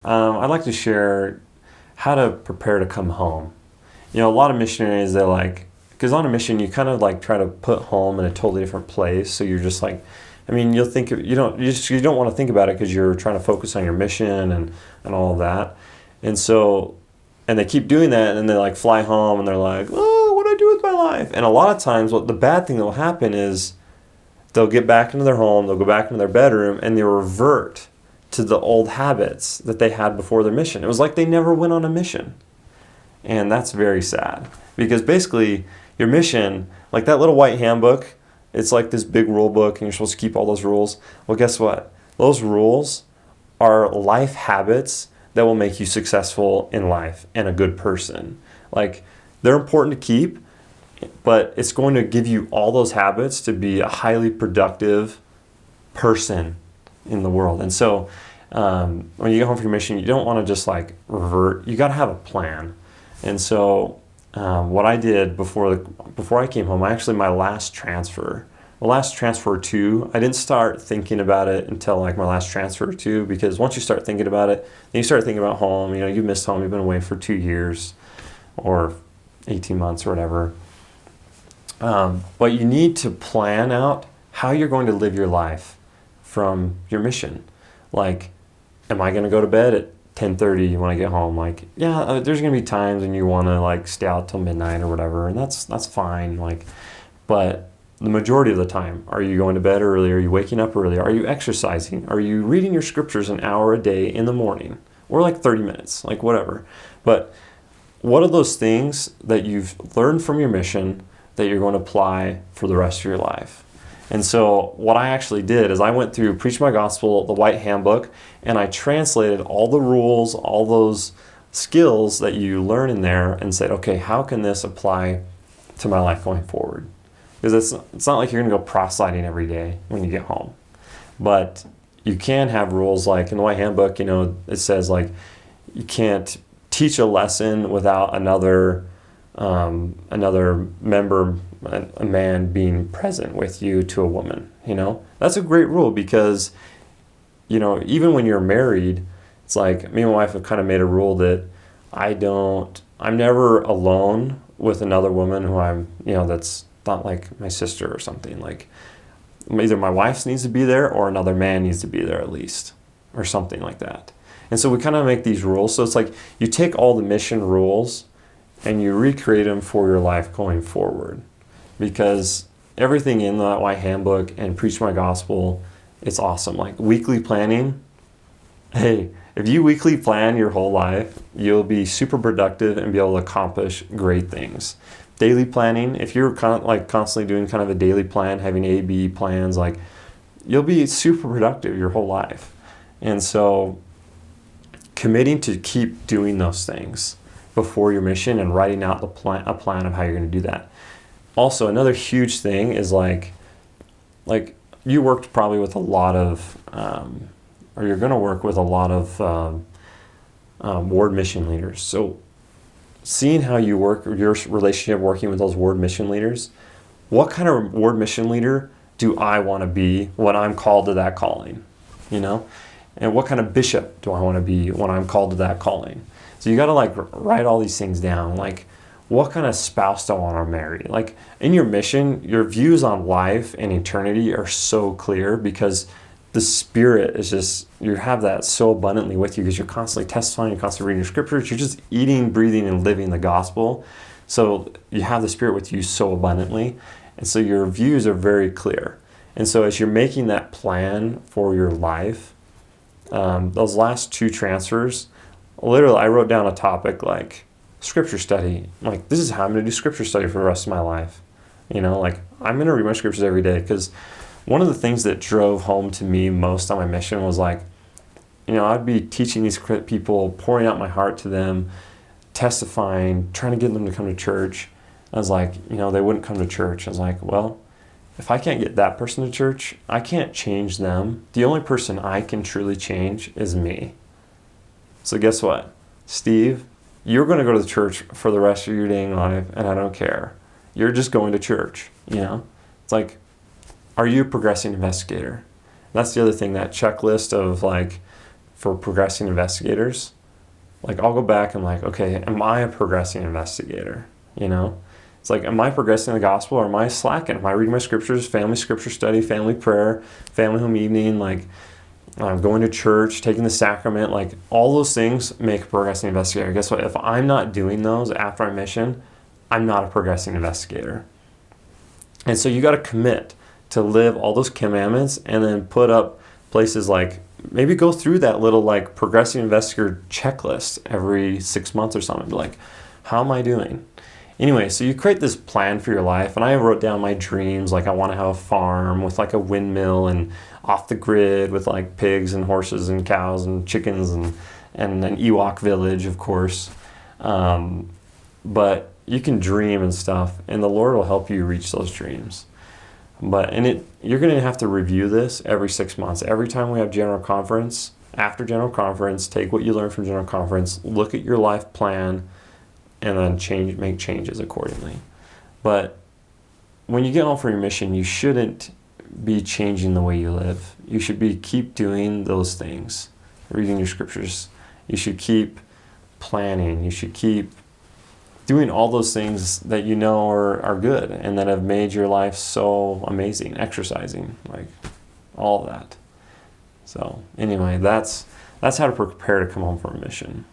I'd like to share how to prepare to come home. A lot of missionaries, they're like, because on a mission, you kind of like try to put home in a totally different place. So you're just like, you'll think you don't want to think about it because you're trying to focus on your mission and all of that. And so, and they keep doing that, and then they like fly home and they're like, oh, what do I do with my life? And a lot of times, what the bad thing that will happen is they'll get back into their home, they'll go back into their bedroom, and they'll revert to the old habits that they had before their mission. It was like they never went on a mission. And that's very sad. Because basically, your mission, like that little white handbook, it's like this big rule book and you're supposed to keep all those rules. Well, guess what? Those rules are life habits that will make you successful in life and a good person. Like, they're important to keep, but it's going to give you all those habits to be a highly productive person in the world. And so when you get home from your mission, you don't want to just like revert. You got to have a plan. And so what I did before I came home, my last transfer two, I didn't start thinking about it until like my last transfer two, because once you start thinking about it, then you start thinking about home. You missed home, you've been away for 2 years or 18 months or whatever. But you need to plan out how you're going to live your life from your mission. Like, am I going to go to bed at 10:30 when I get home? Like, yeah, there's going to be times when you want to like stay out till midnight or whatever, and that's fine. Like, but the majority of the time, are you going to bed early? Are you waking up early? Are you exercising? Are you reading your scriptures an hour a day in the morning, or like 30 minutes, like whatever? But what are those things that you've learned from your mission that you're going to apply for the rest of your life? And so what I actually did is I went through Preach My Gospel, the White Handbook, and I translated all the rules, all those skills that you learn in there, and said, okay, how can this apply to my life going forward? Because it's not like you're going to go proselyting every day when you get home. But you can have rules like in the White Handbook, it says like you can't teach a lesson without another member, a man, being present with you to a woman. That's a great rule, because even when you're married, it's like me and my wife have kind of made a rule that I'm never alone with another woman who that's not like my sister or something. Like, either my wife needs to be there or another man needs to be there at least, or something like that. And so we kind of make these rules. So it's like you take all the mission rules and you recreate them for your life going forward. Because everything in that White Handbook and Preach My Gospel, it's awesome. Like weekly planning. Hey, if you weekly plan your whole life, you'll be super productive and be able to accomplish great things. Daily planning, if you're constantly doing kind of a daily plan, having A/B plans, like you'll be super productive your whole life. And so committing to keep doing those things before your mission and writing out a plan of how you're going to do that. Also, another huge thing is like you worked probably with a lot of, or you're going to work with a lot of ward mission leaders. So seeing how you work, your relationship working with those ward mission leaders, what kind of ward mission leader do I want to be when I'm called to that calling? And what kind of bishop do I want to be when I'm called to that calling? So you got to like write all these things down. Like, what kind of spouse do I want to marry? Like, in your mission, your views on life and eternity are so clear, because the Spirit is just, you have that so abundantly with you, because you're constantly testifying, you're constantly reading your scriptures, you're just eating, breathing, and living the gospel. So you have the Spirit with you so abundantly. And so your views are very clear. And so as you're making that plan for your life, those last 2 transfers, literally I wrote down a topic like scripture study. Like, this is how I'm going to do scripture study for the rest of my life. Like, I'm going to read my scriptures every day, because one of the things that drove home to me most on my mission was like, I'd be teaching these people, pouring out my heart to them, testifying, trying to get them to come to church. I was like, they wouldn't come to church. I was like, well, if I can't get that person to church, I can't change them. The only person I can truly change is me. So guess what? Steve, you're going to go to the church for the rest of your dang life, and I don't care. You're just going to church, It's like, are you a progressing investigator? That's the other thing, that checklist of like for progressing investigators, like I'll go back and like, okay, am I a progressing investigator? You know, it's like, am I progressing the gospel or am I slacking? Am I reading my scriptures, family scripture study, family prayer, family home evening, like going to church, taking the sacrament, like all those things make a progressing investigator. Guess what? If I'm not doing those after my mission, I'm not a progressing investigator. And so you got to commit to live all those commandments and then put up places like, maybe go through that little like progressing investigator checklist every 6 months or something. Be like, how am I doing? Anyway, so you create this plan for your life, and I wrote down my dreams. Like I want to have a farm with like a windmill and off the grid with like pigs and horses and cows and chickens and an Ewok village, of course. But you can dream and stuff, and the Lord will help you reach those dreams. You're going to have to review this every 6 months. Every time we have general conference, after general conference, take what you learned from general conference, look at your life plan, and then make changes accordingly. But when you get home from your mission, you shouldn't be changing the way you live. You should keep doing those things, reading your scriptures. You should keep planning. You should keep doing all those things that you know are good and that have made your life so amazing. Exercising, like all of that. So anyway, that's how to prepare to come home from a mission.